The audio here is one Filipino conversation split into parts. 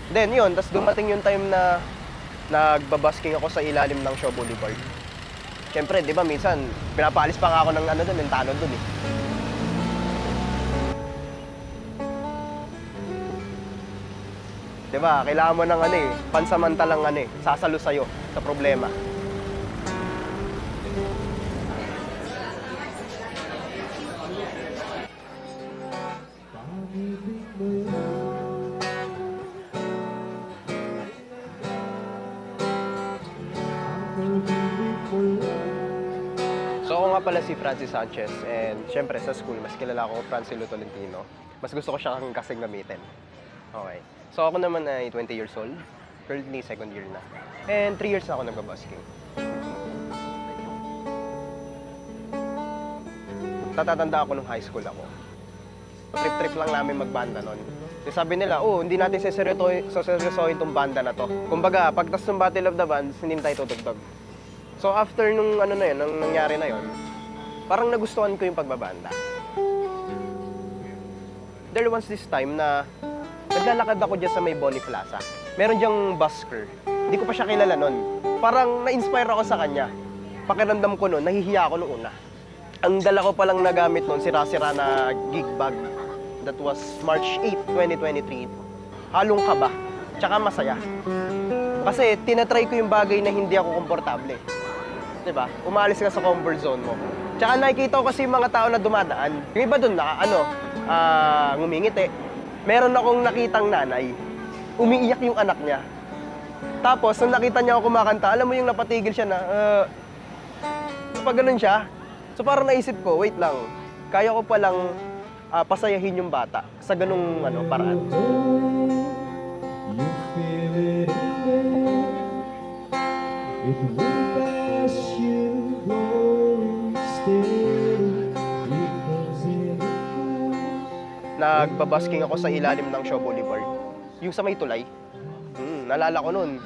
Then yun, tas dumating yung time na nagbabasking ako sa ilalim ng Shaw Boulevard. Siyempre, di ba minsan, pinapaalis pa nga ako ng ano doon, yung tanod doon eh. Di ba, kailangan mo ng ano eh, pansamantalang ano eh, sasalo sa'yo sa problema. So ako nga pala si Francis Sanchez and syempre sa school, mas kilala ko Francilo Tolentino. Mas gusto ko siya kasing gamitin. Okay. So ako naman ay 20 years old. Currently second year na. And 3 years na ako nagbabasking. Tatatanda ako nung high school ako. Trip-trip lang namin magbanda nun. Sabi nila, hindi natin seseryosohin tong banda na to. Kumbaga, pagtas ng Battle of the Bands, hindi na tayo tutugtog. So after nung ano na yun, nung nangyari na yun, parang nagustuhan ko yung pagbabanda. There was this time na naglalakad ako dyan sa may Bonnie Plaza. Meron dyang busker. Hindi ko pa siya kilala nun. Parang na-inspire ako sa kanya. Pakiramdam ko nun, nahihiya ako nung una. Ang dala ko palang nagamit nun, sira-sira na gig bag. That was March 8, 2023. Halong kaba, tsaka masaya. Kasi tinatry ko yung bagay na hindi ako komportable. Diba? Umalis ka sa comfort zone mo. Tsaka nakikita ko kasi yung mga tao na dumadaan. Yung iba dun na, ngumingiti. Meron akong nakitang nanay. Umiiyak yung anak niya. Tapos, nung nakita niya ako kumakanta, alam mo yung napatigil siya na, pag ganun siya. So parang naisip ko, wait lang, kaya ko palang pasayahin yung bata sa ganung paraan. Nagbabasking ako sa ilalim ng Shaw Boulevard. Yung sa may tulay. Naalala ko nun.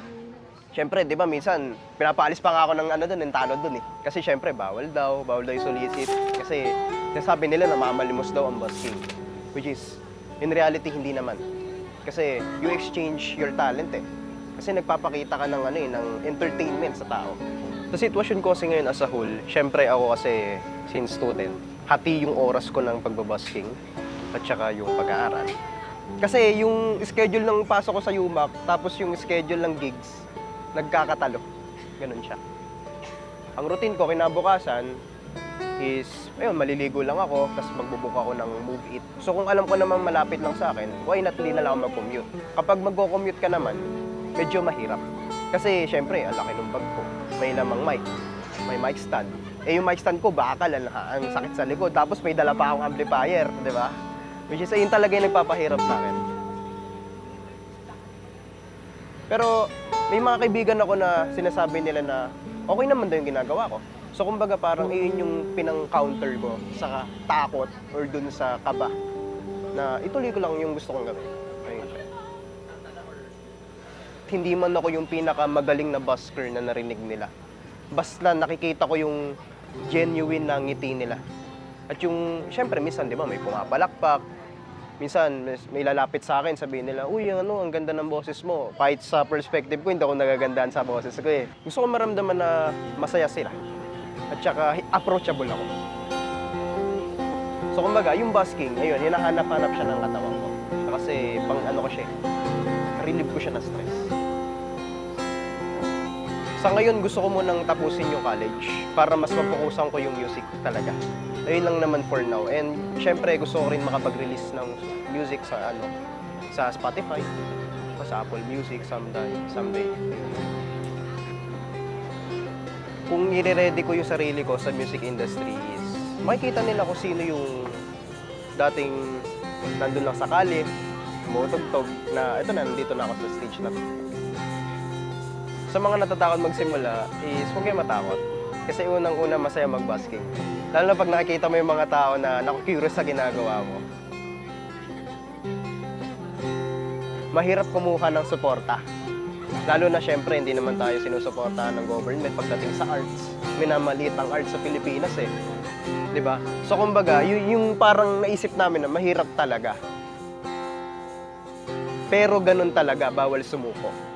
Siyempre, di ba, minsan, pinapaalis pa nga ako ng doon, ng tanod doon eh. Kasi siyempre, bawal daw yung solicit. Kasi, sabi nila na mamalimos daw ang busking. Which is, in reality, hindi naman. Kasi, you exchange your talent eh. Kasi nagpapakita ka ng ng entertainment sa tao. Sa sitwasyon ko kasi ngayon as a whole, siyempre ako kasi, since student, hati yung oras ko ng pagbabusking at saka yung pag-aaral. Kasi yung schedule ng pasok ko sa UMAC, tapos yung schedule ng gigs, nagkakatalo. Ganun siya. Ang routine ko kinabukasan is, maliligo lang ako, tapos magbubook ako ng Move It. So kung alam ko naman malapit lang sa akin, why not hindi na lang ako mag-commute? Kapag magko-commute ka naman, medyo mahirap. Kasi syempre, ang laki ng bag ko. May lamang mic. May mic stand. Yung mic stand ko, bakal, ang sakit sa likod. Tapos may dala pa akong amplifier, di ba? Which is, yun talaga yung nagpapahirap sa akin. Pero, may mga kaibigan ako na sinasabi nila na okay naman daw yung ginagawa ko. So kumbaga parang iyon yung pinang-counter ko sa takot or dun sa kaba na ituloy ko lang yung gusto kong gawin. Ayun. Hindi man ako yung pinakamagaling na busker na narinig nila. Basta nakikita ko yung genuine na ngiti nila. At yung, syempre minsan di ba may pumapalakpak. Minsan, may lalapit sa akin, sabihin nila, uy, ang ganda ng boses mo. Kahit sa perspective ko, hindi ako nagagandaan sa boses ko eh. Gusto ko maramdaman na masaya sila. At saka, approachable ako. So, kumbaga, yung busking, ayun, hinahanap-hanap siya ng katawan ko. Kasi, ko siya relieve ko siya na stress. Sa ngayon, gusto ko munang tapusin yung college para mas mapokusan ko yung music talaga. Ayun lang naman for now. And syempre, gusto ko rin makapag-release ng music sa sa Spotify o sa Apple Music someday. Kung i-ready ko yung sarili ko sa music industry is makikita nila kung sino yung dating nandun lang sa kalye, tumutugtog na ito na, nandito na ako sa stage na to. Sa mga natatakot magsimula is huwag kayo matakot. Kasi unang-una masaya mag-busking. Lalo na pag nakikita mo yung mga tao na naku-curious sa ginagawa mo. Mahirap kumuha ng suporta. Lalo na syempre, hindi naman tayo sinusuportahan ng government pagdating sa arts. Minamaliit ang arts sa Pilipinas eh. 'Di ba? So kumbaga, yung parang naisip namin na mahirap talaga. Pero ganun talaga, bawal sumuko.